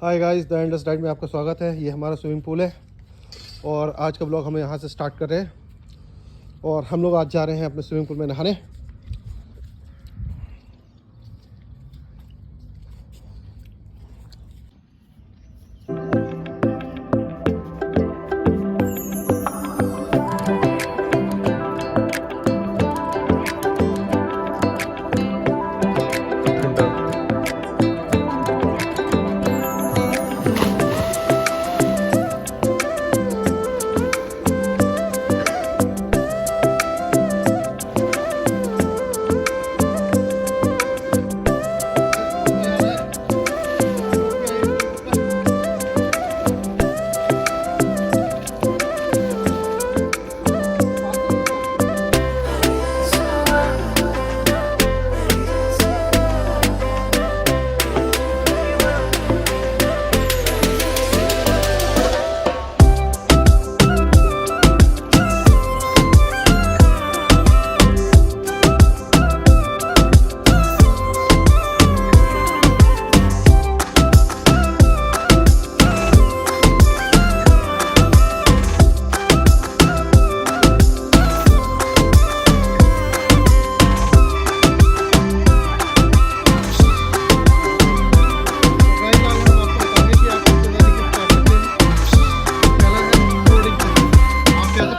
Hi guys, the endless diet में आपका स्वागत है। ये हमारा स्विमिंग पूल है और आज का ब्लॉग हम यहाँ से स्टार्ट कर रहे हैं और हम लोग आज जा रहे हैं अपने स्विमिंग पूल में नहाने।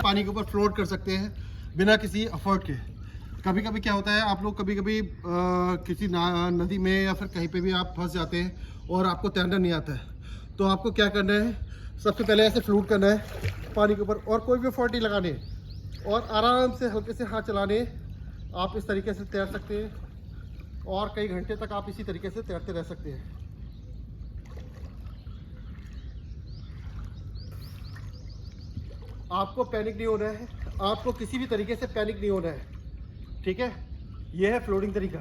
पानी के ऊपर फ्लोट कर सकते हैं बिना किसी एफर्ट के। कभी कभी क्या होता है, आप लोग कभी कभी किसी नदी में या फिर कहीं पे भी आप फंस जाते हैं और आपको तैरना नहीं आता है, तो आपको क्या करना है, सबसे पहले ऐसे फ्लोट करना है पानी के ऊपर और कोई भी एफर्ट नहीं लगाने और आराम से हल्के से हाथ चलाने। आप इस तरीके से तैर सकते हैं और कई घंटे तक आप इसी तरीके से तैरते रह सकते हैं। आपको पैनिक नहीं होना है, आपको किसी भी तरीके से पैनिक नहीं होना है, ठीक है। यह है फ्लोटिंग तरीका।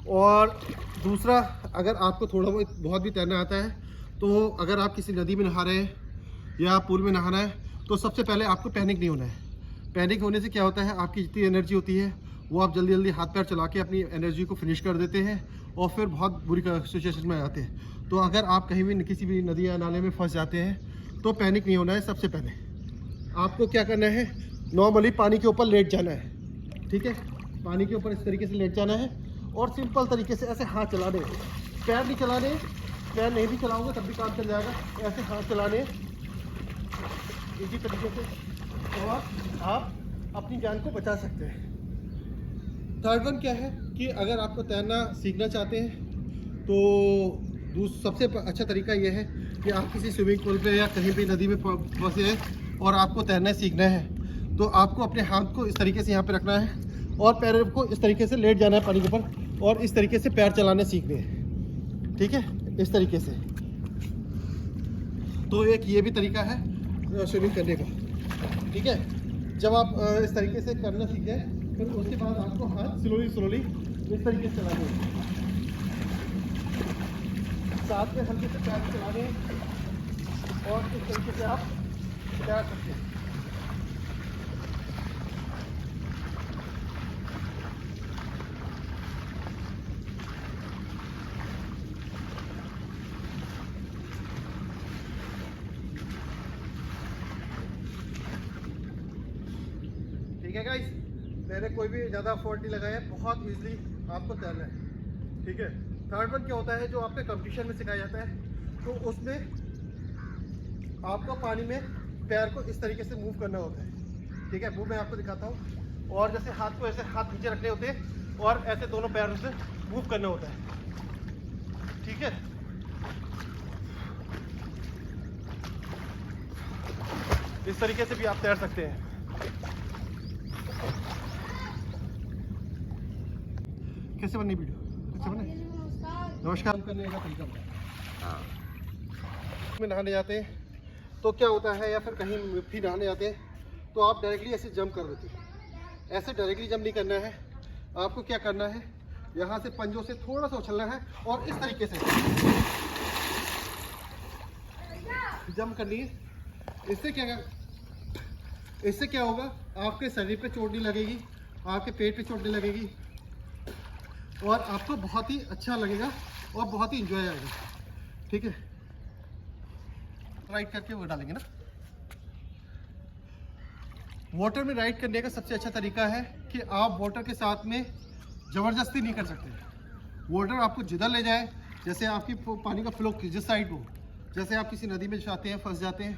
और दूसरा, अगर आपको थोड़ा बहुत भी तैरना आता है, तो अगर आप किसी नदी में नहा रहे हैं या पूल में नहाना है, तो सबसे पहले आपको पैनिक नहीं होना है। पैनिक होने से क्या होता है, आपकी जितनी एनर्जी होती है वो आप जल्दी जल्दी हाथ पैर चला के अपनी एनर्जी को फिनिश कर देते हैं और फिर बहुत बुरी सिचुएशन में आते हैं। तो अगर आप कहीं भी किसी भी नदी या नाले में फंस जाते हैं तो पैनिक नहीं होना है। सबसे पहले आपको क्या करना है, नॉर्मली पानी के ऊपर लेट जाना है, ठीक है। पानी के ऊपर इस तरीके से लेट जाना है और सिंपल तरीके से ऐसे हाथ चलाने, पैर नहीं चलाने। पैर नहीं भी चलाओगे तब भी काम चल जाएगा। ऐसे हाथ चलाने इसी तरीके से और आप अपनी जान को बचा सकते हैं। थर्ड वन क्या है कि अगर आपको तैरना सीखना चाहते हैं तो सबसे अच्छा तरीका यह है कि आप किसी स्विमिंग पूल पे या कहीं भी नदी में फंसे हैं और आपको तैरना सीखना है, तो आपको अपने हाथ को इस तरीके से यहाँ पे रखना है और पैरों को इस तरीके से लेट जाना है पानी के ऊपर और इस तरीके से पैर चलाने सीखने हैं, ठीक है, इस तरीके से। तो एक ये भी तरीका है स्विमिंग करने का, ठीक है। जब आप इस तरीके से करना सीखें, फिर उसके बाद आपको हाथ स्लोली इस तरीके से चलाने हैं, साथ में हल्के से पैर चलाने और इस तरीके से आप तैर सकते हैं। ठीक है गाइस, मैंने कोई भी ज़्यादा एफर्ट नहीं लगाया, बहुत इजीली आपको तैरना है, ठीक है। थर्ड वन क्या होता है, जो आपके कंपटीशन में सिखाया जाता है, तो उसमें आपको पानी में पैर को इस तरीके से मूव करना होता है, ठीक है। वो मैं आपको दिखाता हूँ। और जैसे हाथ को ऐसे हाथ नीचे रखने होते हैं और ऐसे दोनों पैरों से मूव करना होता है, ठीक है। इस तरीके से भी आप तैर सकते हैं। कैसे बनी वीडियो, कैसे बने? नमस्कार करने का तरीका में नहाने जाते हैं तो क्या होता है, या फिर कहीं भी नहाने जाते हैं तो आप डायरेक्टली ऐसे जंप कर देते हैं। ऐसे डायरेक्टली जंप नहीं करना है, आपको क्या करना है, यहाँ से पंजों से थोड़ा सा उछलना है और इस तरीके से जंप करनी है। इससे क्या होगा, आपके शरीर पे चोट नहीं लगेगी, आपके पेट पे चोट नहीं लगेगी और आपको बहुत ही अच्छा लगेगा और बहुत ही इंजॉय आएगा, ठीक है। राइड करके वो डालेंगे ना। वाटर में राइड करने का सबसे अच्छा तरीका है कि आप वाटर के साथ में ज़बरदस्ती नहीं कर सकते। वाटर आपको जिधर ले जाए, जैसे आपकी पानी का फ्लो जिस साइड हो, जैसे आप किसी नदी में जाते हैं, फंस जाते हैं,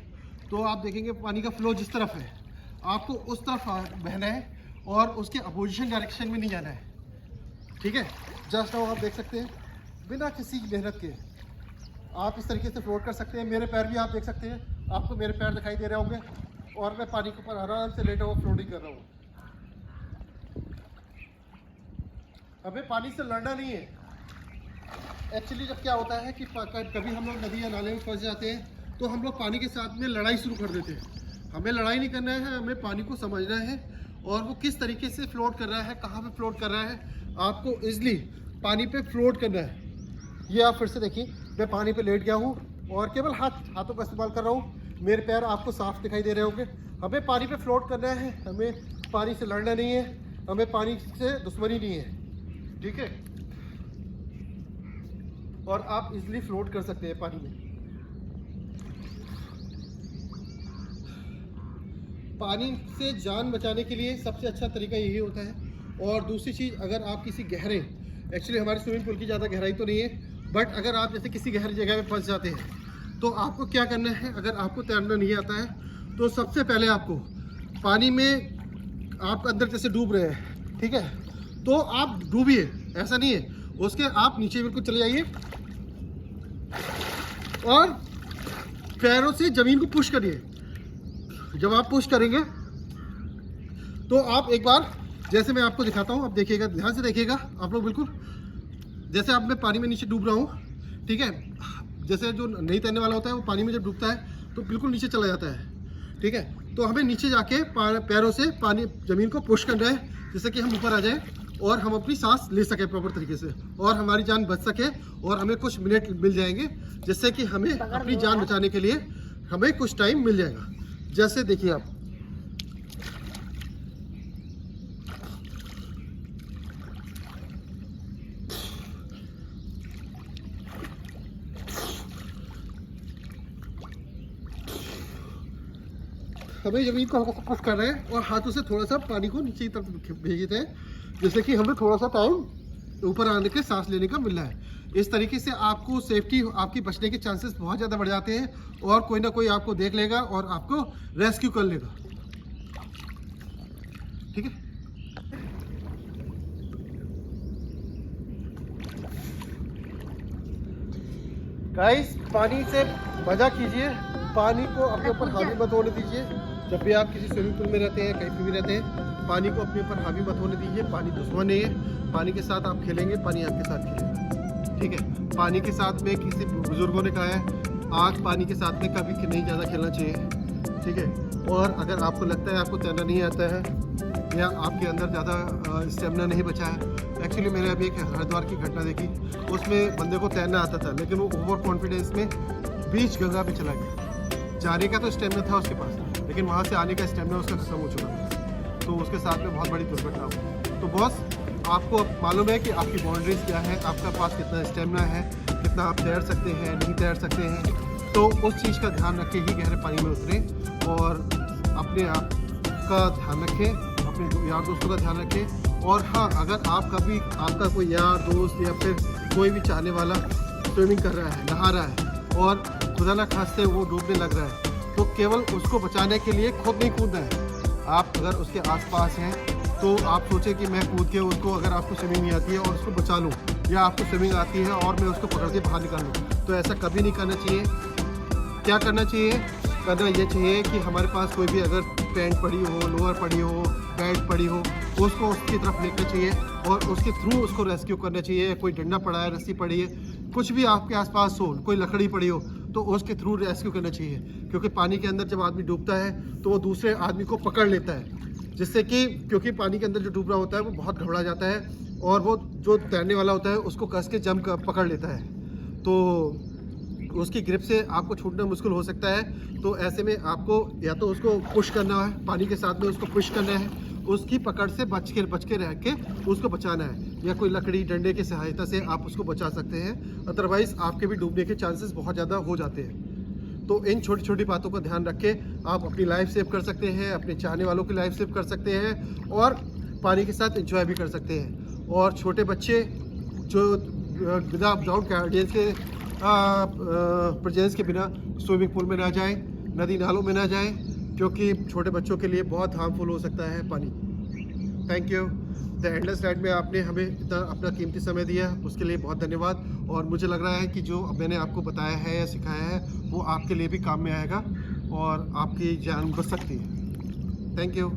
तो आप देखेंगे पानी का फ्लो जिस तरफ है आपको उस तरफ बहना है और उसके अपोजिशन डायरेक्शन में नहीं जाना है। ठीक है, जस्ट नाउ आप देख सकते हैं बिना किसी मेहनत के आप इस तरीके से फ्लोट कर सकते हैं। मेरे पैर भी आप देख सकते हैं, आपको मेरे पैर दिखाई दे रहे होंगे और मैं पानी के ऊपर आराम से लेटा हुआ फ्लोटिंग कर रहा हूँ। हमें पानी से लड़ना नहीं है। एक्चुअली जब क्या होता है कि कभी हम लोग नदी या नाले में फंस जाते हैं तो हम लोग पानी के साथ में लड़ाई शुरू कर देते हैं। हमें लड़ाई नहीं करना है, हमें पानी को समझना है और वो किस तरीके से फ्लोट कर रहा है, कहाँ पे फ्लोट कर रहा है, आपको इजली पानी पे फ्लोट करना है। ये आप फिर से देखिए, मैं पानी पे लेट गया हूँ और केवल हाथों का इस्तेमाल कर रहा हूँ। मेरे पैर आपको साफ दिखाई दे रहे होंगे। हमें पानी पे फ्लोट करना है, हमें पानी से लड़ना नहीं है, हमें पानी से दुश्मनी नहीं है। ठीक है, और आप इजली फ्लोट कर सकते हैं पानी में। पानी से जान बचाने के लिए सबसे अच्छा तरीका यही होता है। और दूसरी चीज़, अगर आप किसी गहरे, एक्चुअली हमारे स्विमिंग पूल की ज़्यादा गहराई तो नहीं है, बट अगर आप जैसे किसी गहरी जगह में फंस जाते हैं तो आपको क्या करना है, अगर आपको तैरना नहीं आता है तो सबसे पहले आपको पानी में, आप अंदर जैसे डूब रहे हैं, ठीक है, तो आप डूबिए, ऐसा नहीं है, उसके आप नीचे बिल्कुल चले जाइए और पैरों से ज़मीन को पुश करिए। जब आप पुश करेंगे तो आप एक बार, जैसे मैं आपको दिखाता हूँ, आप देखिएगा, ध्यान से देखिएगा आप लोग बिल्कुल। जैसे आप, मैं पानी में नीचे डूब रहा हूँ, ठीक है, जैसे जो नहीं तैरने वाला होता है वो पानी में जब डूबता है तो बिल्कुल नीचे चला जाता है। ठीक है, तो हमें नीचे जाके पैरों से पानी, ज़मीन को पुश करना है जिससे कि हम ऊपर आ जाएं और हम अपनी सांस ले सकें प्रॉपर तरीके से और हमारी जान बच सके और हमें कुछ मिनट मिल जाएंगे जिससे कि हमें अपनी जान बचाने के लिए हमें कुछ टाइम मिल जाएगा। जैसे देखिए आप, हमें ज़मीन को हल्का सा पुश कर रहे हैं और हाथों से थोड़ा सा पानी को नीचे की तरफ भेजते हैं जिससे कि हमें थोड़ा सा टाइम ऊपर आने के, सांस लेने का मिल रहा है। इस तरीके से आपको सेफ्टी, आपकी बचने के चांसेस बहुत ज़्यादा बढ़ जाते हैं और कोई ना कोई आपको देख लेगा और आपको रेस्क्यू कर लेगा। ठीक है, गाइस, पानी से मजा कीजिए, पानी को अपने ऊपर हावी मत होने दीजिए। जब भी आप किसी स्विमिंग पूल में रहते हैं, कहीं पे भी रहते हैं, पानी को अपने ऊपर हावी मत होने दीजिए। पानी दुश्मन नहीं है, पानी के साथ आप खेलेंगे, पानी आपके साथ खेलेगा। ठीक है, पानी के साथ में, किसी बुजुर्गों ने कहा है, आग पानी के साथ में कभी नहीं ज़्यादा खेलना चाहिए। ठीक है, और अगर आपको लगता है आपको तैरना नहीं आता है या आपके अंदर ज़्यादा स्टेमिना नहीं बचा है, एक्चुअली मैंने अभी एक हरिद्वार की घटना देखी, उसमें बंदे को तैरना आता था लेकिन वो ओवर कॉन्फिडेंस में बीच गंगा पे चला गया। जाने का तो स्टेमिना था उसके पास, लेकिन वहाँ से आने का स्टेमिना उसका खत्म हो चुका था, तो उसके साथ में बहुत बड़ी दुर्घटना हुई। तो बॉस, आपको मालूम है कि आपकी बाउंड्रीज क्या है, आपका पास कितना स्टेमिना है, कितना आप तैर सकते हैं, नहीं तैर सकते हैं, तो उस चीज़ का ध्यान रख के ही गहरे पानी में उतरें और अपने आप का ध्यान रखें, अपने यार दोस्तों का ध्यान रखें। और हाँ, अगर आप कभी, आपका कोई यार दोस्त या फिर कोई भी चाहने वाला स्विमिंग कर रहा है, नहा रहा है और खुदा ना खास्ते वो डूबने लग रहा है, तो केवल उसको बचाने के लिए खुद नहीं कूदना है। आप अगर उसके आसपास हैं तो आप सोचें कि मैं कूद के उसको, अगर आपको स्विमिंग नहीं आती है, और उसको बचा लूँ, या आपको स्विमिंग आती है और मैं उसको पकड़ के बाहर निकाल लूँ, तो ऐसा कभी नहीं करना चाहिए। क्या करना चाहिए? करना ये चाहिए कि हमारे पास कोई भी अगर पैंट पड़ी हो, लोअर पड़ी हो, बेल्ट पड़ी हो, उसको उसकी तरफ लेना चाहिए और उसके थ्रू उसको रेस्क्यू करना चाहिए। कोई डंडा पड़ा है, रस्सी पड़ी है, कुछ भी आपके आसपास हो, कोई लकड़ी पड़ी हो, तो उसके थ्रू रेस्क्यू करना चाहिए। क्योंकि पानी के अंदर जब आदमी डूबता है तो वो दूसरे आदमी को पकड़ लेता है, जिससे कि, क्योंकि पानी के अंदर जो डूब रहा होता है वो बहुत घबरा जाता है और वो जो तैरने वाला होता है उसको कस के जम कर पकड़ लेता है, तो उसकी ग्रिप से आपको छूटना मुश्किल हो सकता है। तो ऐसे में आपको या तो उसको पुश करना है, पानी के साथ में उसको पुश करना है, उसकी पकड़ से बच के रह के उसको बचाना है, या कोई लकड़ी डंडे की सहायता से आप उसको बचा सकते हैं। अदरवाइज़ आपके भी डूबने के चांसेस बहुत ज़्यादा हो जाते हैं। तो इन छोटी छोटी बातों का ध्यान रख के आप अपनी लाइफ सेव कर सकते हैं, अपने चाहने वालों की लाइफ सेव कर सकते हैं और पानी के साथ एंजॉय भी कर सकते हैं। और छोटे बच्चे जो विदाउट गाइडेंस के प्रेजेंस के बिना स्विमिंग पूल में ना जाएं, नदी नालों में ना जाएं, क्योंकि छोटे बच्चों के लिए बहुत हार्मफुल हो सकता है पानी। Thank you. The endless ride में आपने हमें इतना अपना कीमती समय दिया, उसके लिए बहुत धन्यवाद। और मुझे लग रहा है कि जो मैंने आपको बताया है या सिखाया है वो आपके लिए भी काम में आएगा और आपकी जान बच सकती है। Thank you.